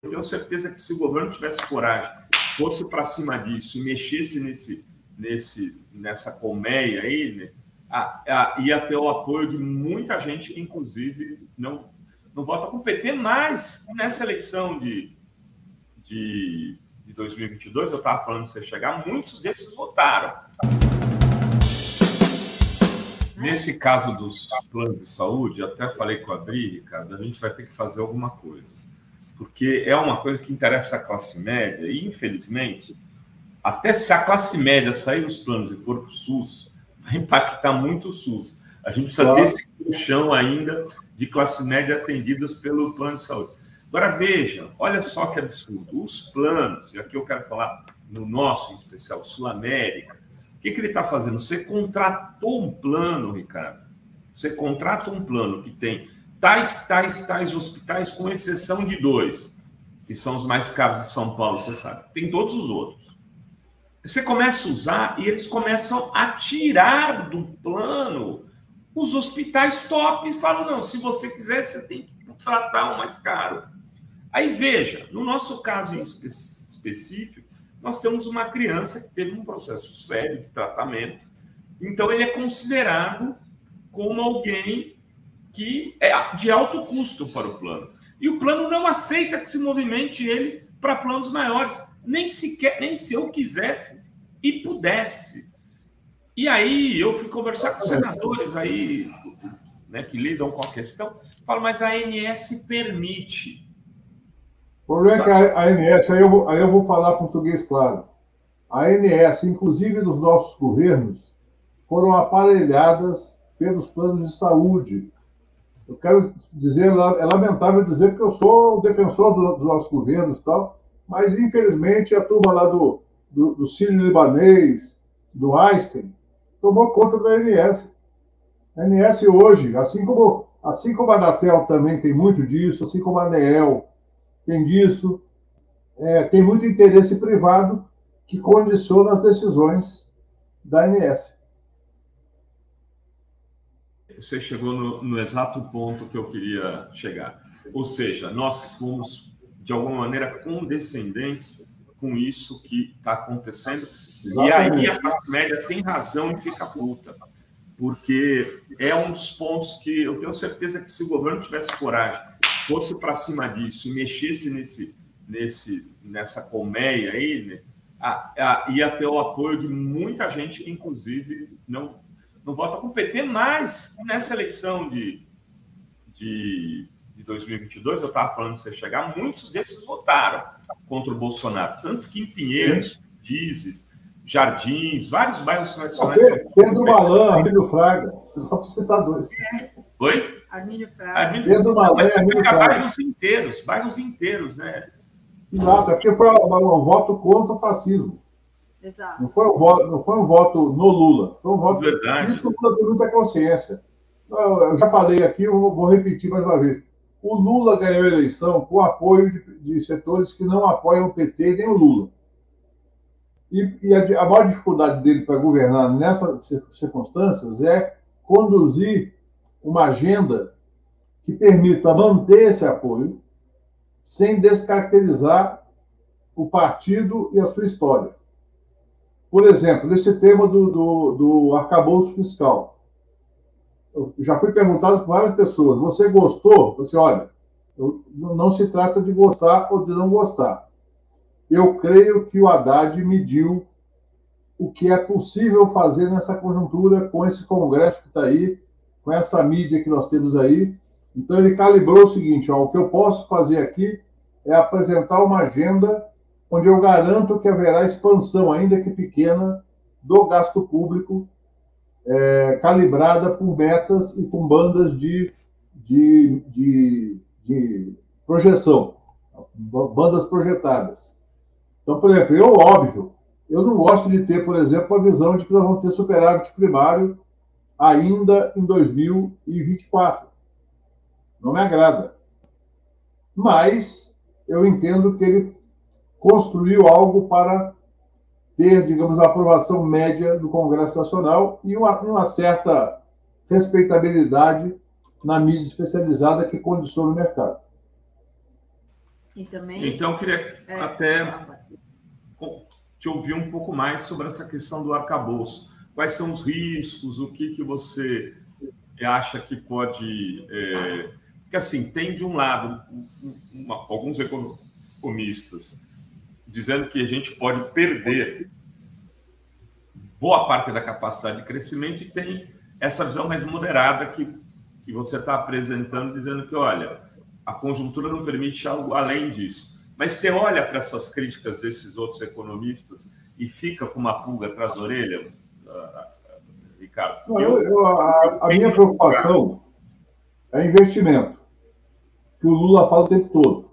Eu tenho certeza que se o governo tivesse coragem, fosse para cima disso e mexesse nessa colmeia aí, né, ia ter o apoio de muita gente que, inclusive, não vota com o PT, mas nessa eleição de 2022, eu estava falando de você chegar, muitos desses votaram. Nesse caso dos planos de saúde, até falei com a Adri, Ricardo, a gente vai ter que fazer alguma coisa. Porque é uma coisa que interessa a classe média e, infelizmente, até se a classe média sair dos planos e for para o SUS, vai impactar muito o SUS. A gente precisa ter esse chão ainda de classe média atendidas pelo plano de saúde. Agora, veja, olha só que absurdo. Os planos, e aqui eu quero falar no nosso, em especial, Sul-América, o que ele está fazendo? Você contratou um plano, Ricardo. Você contrata um plano que tem tais hospitais, com exceção de 2, que são os mais caros de São Paulo, você sabe. Tem todos os outros. Você começa a usar e eles começam a tirar do plano os hospitais top e falam, não, se você quiser, você tem que contratar o mais caro. Aí, veja, no nosso caso em específico, nós temos uma criança que teve um processo sério de tratamento, então ele é considerado como alguém que é de alto custo para o plano. E o plano não aceita que se movimente ele para planos maiores, nem se eu quisesse e pudesse. E aí eu fui conversar com senadores aí, né, que lidam com a questão, falo, mas a ANS permite. O problema é que a ANS, aí eu vou falar português claro, a ANS, inclusive nos nossos governos, foram aparelhadas pelos planos de saúde. Eu quero dizer, é lamentável dizer que eu sou o defensor dos nossos governos e tal, mas infelizmente a turma lá do Sírio-Libanês, do Einstein, tomou conta da ANS. A ANS hoje, assim como a Anatel também tem muito disso, assim como a ANEEL tem disso, tem muito interesse privado que condiciona as decisões da ANS. Você chegou no exato ponto que eu queria chegar. Ou seja, nós fomos, de alguma maneira, condescendentes com isso que está acontecendo. Exatamente. E aí a classe média tem razão em ficar puta. Porque é um dos pontos que eu tenho certeza que se o governo tivesse coragem, fosse para cima disso e mexesse nessa colmeia aí, né, ia ter o apoio de muita gente que, inclusive, não vota com o PT, mas nessa eleição de 2022, eu estava falando de você chegar, muitos desses votaram contra o Bolsonaro. Tanto que em Pinheiros, Dizes, Jardins, vários bairros tradicionais. Pedro Malan, Armínio Fraga, só para citar 2. Oi? Armínio Fraga. Pedro Malan, Armínio Fraga. Bairros inteiros, né? Exato, é porque foi um voto contra o fascismo. Exato. Não foi um voto no Lula, foi um voto... Verdade. Isso o Lula tem muita consciência. Eu já falei aqui, eu vou repetir mais uma vez. O Lula ganhou a eleição com apoio de setores que não apoiam o PT nem o Lula. E a maior dificuldade dele para governar nessas circunstâncias é conduzir uma agenda que permita manter esse apoio sem descaracterizar o partido e a sua história. Por exemplo, esse tema do arcabouço fiscal. Eu já fui perguntado por várias pessoas, você gostou? Você, olha, não se trata de gostar ou de não gostar. Eu creio que o Haddad mediu o que é possível fazer nessa conjuntura com esse Congresso que está aí, com essa mídia que nós temos aí. Então, ele calibrou o seguinte, o que eu posso fazer aqui é apresentar uma agenda onde eu garanto que haverá expansão, ainda que pequena, do gasto público, calibrada por metas e com bandas de projeção, bandas projetadas. Então, por exemplo, eu não gosto de ter, por exemplo, a visão de que nós vamos ter superávit primário ainda em 2024. Não me agrada. Mas eu entendo que ele construiu algo para ter, digamos, a aprovação média do Congresso Nacional e uma certa respeitabilidade na mídia especializada que condiciona o mercado. E também... Então, eu queria até te ouvir um pouco mais sobre essa questão do arcabouço. Quais são os riscos? O que você acha que pode... Porque, assim, tem de um lado alguns economistas dizendo que a gente pode perder boa parte da capacidade de crescimento, e tem essa visão mais moderada que você está apresentando, dizendo que, olha, a conjuntura não permite algo além disso. Mas você olha para essas críticas desses outros economistas e fica com uma pulga atrás da orelha, Ricardo? A minha preocupação é investimento, que o Lula fala o tempo todo.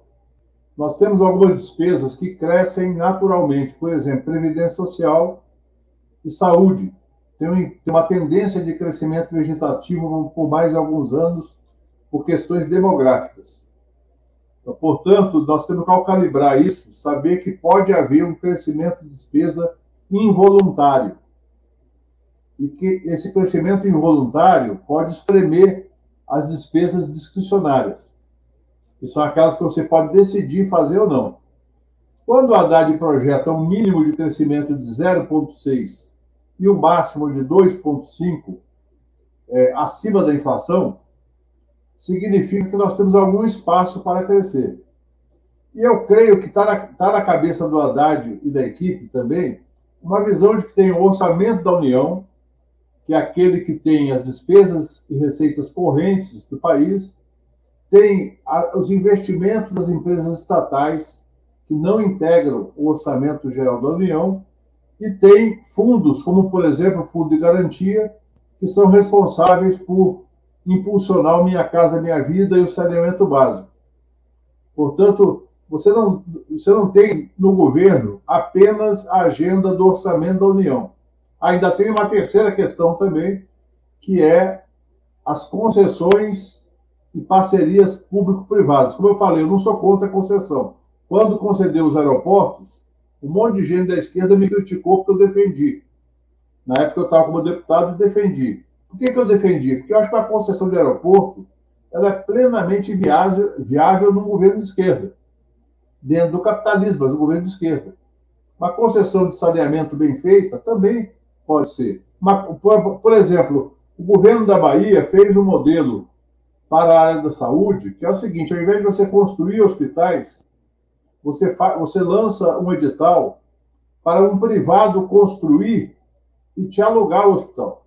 Nós temos algumas despesas que crescem naturalmente, por exemplo, previdência social e saúde. Tem uma tendência de crescimento vegetativo por mais alguns anos, por questões demográficas. Então, portanto, nós temos que calibrar isso, saber que pode haver um crescimento de despesa involuntário. E que esse crescimento involuntário pode espremer as despesas discricionárias, que são aquelas que você pode decidir fazer ou não. Quando o Haddad projeta um mínimo de crescimento de 0,6 e o máximo de 2,5 acima da inflação, significa que nós temos algum espaço para crescer. E eu creio que está na cabeça do Haddad e da equipe também uma visão de que tem o orçamento da União, que é aquele que tem as despesas e receitas correntes do país, tem os investimentos das empresas estatais, que não integram o orçamento geral da União, e tem fundos, como, por exemplo, o Fundo de Garantia, que são responsáveis por impulsionar o Minha Casa Minha Vida e o saneamento básico. Portanto, você não tem no governo apenas a agenda do orçamento da União. Ainda tem uma terceira questão também, que é as concessões e parcerias público-privadas. Como eu falei, eu não sou contra a concessão. Quando concedeu os aeroportos, um monte de gente da esquerda me criticou porque eu defendi. Na época eu estava como deputado e defendi. Por que eu defendi? Porque eu acho que a concessão de aeroporto ela é plenamente viável no governo de esquerda, dentro do capitalismo, mas no governo de esquerda. Uma concessão de saneamento bem feita também pode ser. Por exemplo, o governo da Bahia fez um modelo para a área da saúde, que é o seguinte: ao invés de você construir hospitais, você lança um edital para um privado construir e te alugar o hospital.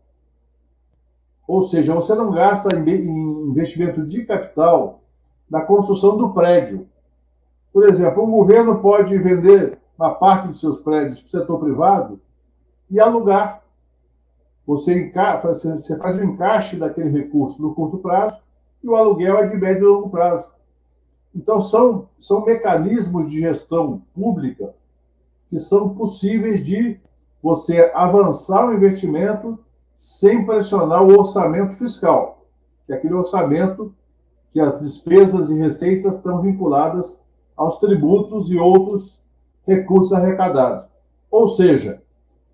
Ou seja, você não gasta em investimento de capital na construção do prédio. Por exemplo, um governo pode vender uma parte de seus prédios para o setor privado e alugar. Você faz o encaixe daquele recurso no curto prazo e o aluguel é de médio e longo prazo. Então, são mecanismos de gestão pública que são possíveis de você avançar o investimento sem pressionar o orçamento fiscal, que é aquele orçamento que as despesas e receitas estão vinculadas aos tributos e outros recursos arrecadados. Ou seja,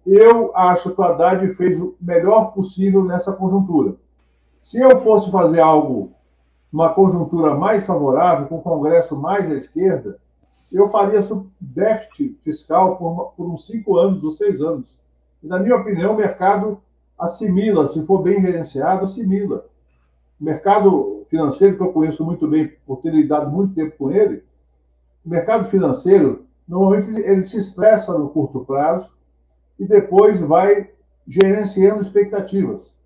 eu acho que o Haddad fez o melhor possível nessa conjuntura. Se eu fosse fazer algo numa conjuntura mais favorável, com o Congresso mais à esquerda, eu faria déficit fiscal por uns 5 anos ou 6 anos. E, na minha opinião, o mercado assimila, se for bem gerenciado, assimila. O mercado financeiro, que eu conheço muito bem, por ter lidado muito tempo com ele, o mercado financeiro, normalmente, ele se estressa no curto prazo e depois vai gerenciando expectativas.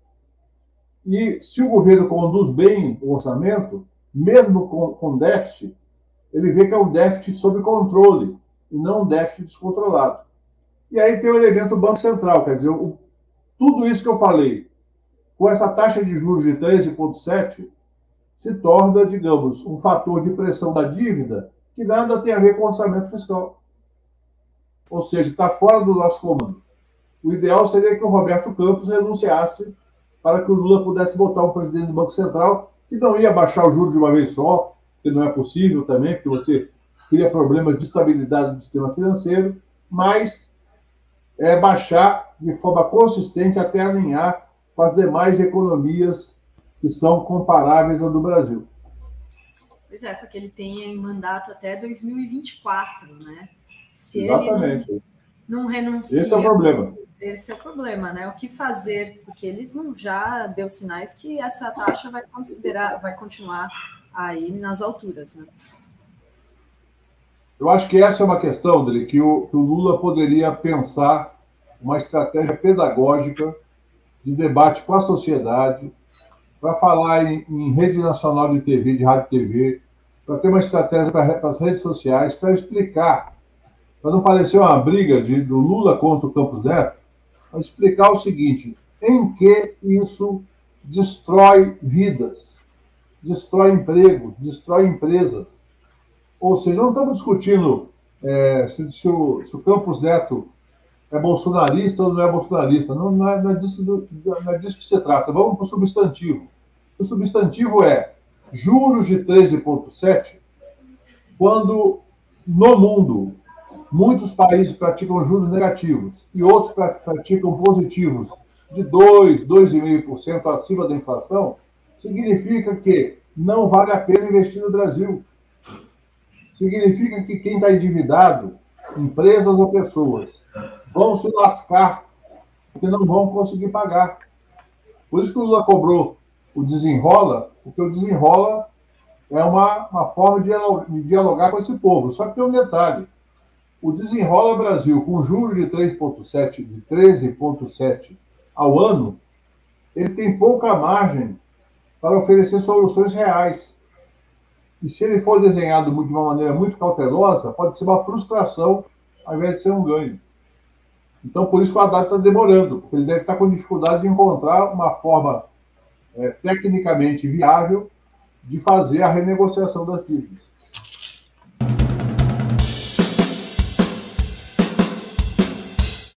E se o governo conduz bem o orçamento, mesmo com déficit, ele vê que é um déficit sob controle e não um déficit descontrolado. E aí tem o elemento do Banco Central, quer dizer, tudo isso que eu falei, com essa taxa de juros de 13,7, se torna, digamos, um fator de pressão da dívida que nada tem a ver com orçamento fiscal. Ou seja, está fora do nosso comando. O ideal seria que o Roberto Campos renunciasse para que o Lula pudesse botar um presidente do Banco Central que não ia baixar o juro de uma vez só, que não é possível também, porque você cria problemas de estabilidade do sistema financeiro, mas baixar de forma consistente até alinhar com as demais economias que são comparáveis à do Brasil. Pois é, só que ele tem em mandato até 2024, né? Se Exatamente. ele não renuncia... Esse é o problema. Esse é o problema, né? O que fazer? Porque eles já deu sinais que essa taxa vai continuar aí nas alturas, né? Eu acho que essa é uma questão, Dri, que o Lula poderia pensar uma estratégia pedagógica de debate com a sociedade, para falar em rede nacional de TV, de rádio e TV, para ter uma estratégia para as redes sociais, para explicar, para não parecer uma briga do Lula contra o Campos Neto, para explicar o seguinte: em que isso destrói vidas, destrói empregos, destrói empresas. Ou seja, não estamos discutindo se o Campos Neto é bolsonarista ou não é bolsonarista. Não é disso que se trata. Vamos para o substantivo. O substantivo é juros de 13,7, quando no mundo muitos países praticam juros negativos e outros praticam positivos de 2%, 2,5% acima da inflação, significa que não vale a pena investir no Brasil. Significa que quem está endividado, empresas ou pessoas, vão se lascar, porque não vão conseguir pagar. Por isso que o Lula cobrou o desenrola, porque o desenrola é uma forma de dialogar com esse povo. Só que tem um detalhe: o Desenrola Brasil, com juros de 13,7 ao ano, ele tem pouca margem para oferecer soluções reais. E se ele for desenhado de uma maneira muito cautelosa, pode ser uma frustração ao invés de ser um ganho. Então, por isso que o Haddad está demorando, porque ele deve estar com dificuldade de encontrar uma forma tecnicamente viável de fazer a renegociação das dívidas.